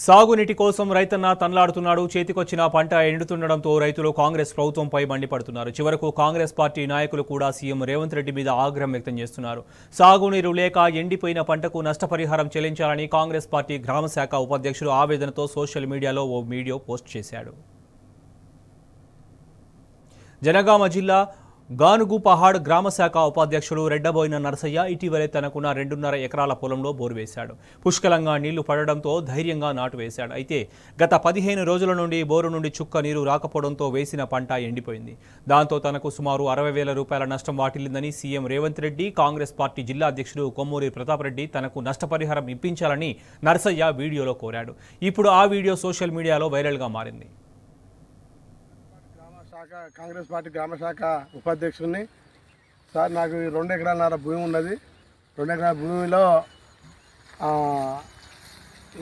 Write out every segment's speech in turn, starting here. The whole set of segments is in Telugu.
సాగునీటి కోసం రైతన్న తనలాడుతున్నాడు. చేతికొచ్చిన పంట ఎండుతుండడంతో రైతులు కాంగ్రెస్ ప్రభుత్వంపై మండిపడుతున్నారు. చివరకు కాంగ్రెస్ పార్టీ నాయకులు కూడా సీఎం రేవంత్ రెడ్డి మీద ఆగ్రహం వ్యక్తం చేస్తున్నారు. సాగునీరు లేక ఎండిపోయిన పంటకు నష్టపరిహారం చెల్లించాలని కాంగ్రెస్ పార్టీ గ్రామ శాఖ ఉపాధ్యక్షుడు ఆవేదనతో సోషల్ మీడియాలో ఓ వీడియో పోస్ట్ చేశాడు. జనగామ జిల్లా గానుగు పహాడ్ గ్రామ శాఖ ఉపాధ్యక్షుడు రెడ్డబోయిన నరసయ్య ఇటీవలే తనకున్న 2.5 ఎకరాల పొలంలో బోరు వేశాడు. పుష్కలంగా నీళ్లు పడడంతో ధైర్యంగా నాటు వేశాడు. అయితే గత 15 రోజుల నుండి బోరు నుండి చుక్క నీరు రాకపోవడంతో వేసిన పంట ఎండిపోయింది. దాంతో తనకు సుమారు 60,000 రూపాయల నష్టం వాటిల్లిందని సీఎం రేవంత్ రెడ్డి, కాంగ్రెస్ పార్టీ జిల్లా అధ్యక్షుడు కొమ్మూరి ప్రతాప్ రెడ్డి తనకు నష్టపరిహారం ఇప్పించాలని నరసయ్య వీడియోలో కోరాడు. ఇప్పుడు ఆ వీడియో సోషల్ మీడియాలో వైరల్గా మారింది. కాంగ్రెస్ పార్టీ గ్రామ శాఖ ఉపాధ్యక్షుడిని సార్, నాకు 2 ఎకరాల భూమి ఉన్నది. 2 ఎకరాల భూమిలో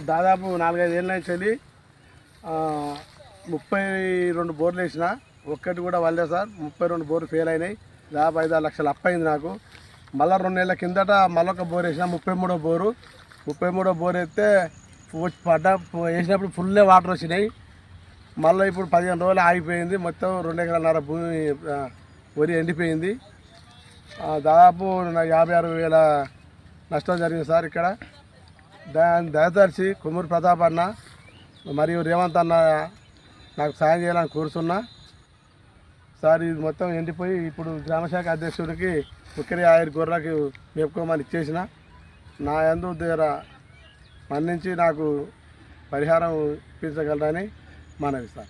దాదాపు 4-5 ఏళ్ళ నుంచి వెళ్ళి 32 బోర్లు వేసిన, ఒక్కటి కూడా వల్లే సార్. 32 బోర్లు ఫెయిల్ అయినాయి. దాదాపు 5-6 లక్షలు అప్పయింది నాకు. మళ్ళీ 2 నెలల కిందట మళ్ళొక బోర్ వేసిన, 33వ బోరు. 33వ బోర్ వేస్తే వేసినప్పుడు ఫుల్లే వాటర్ వచ్చినాయి. మళ్ళీ ఇప్పుడు 15 రోజులు ఆగిపోయింది. మొత్తం 2 ఎకరాల భూమి వరి ఎండిపోయింది. దాదాపు 56,000 నష్టం జరిగింది సార్. ఇక్కడ దయదర్శి కొమ్మూరి ప్రతాప్ అన్న మరియు రేవంత్ అన్న నాకు సాయం చేయాలని కోరుతున్నా సార్. ఇది మొత్తం ఎండిపోయి ఇప్పుడు గ్రామశాఖ అధ్యక్షుడికి ఒక్కరి 5 గొర్రెలకు మేపుకోమని ఇచ్చేసిన. నా యందు దగ్గర మన్నించి నాకు పరిహారం ఇప్పించగలరని మనవి సార్.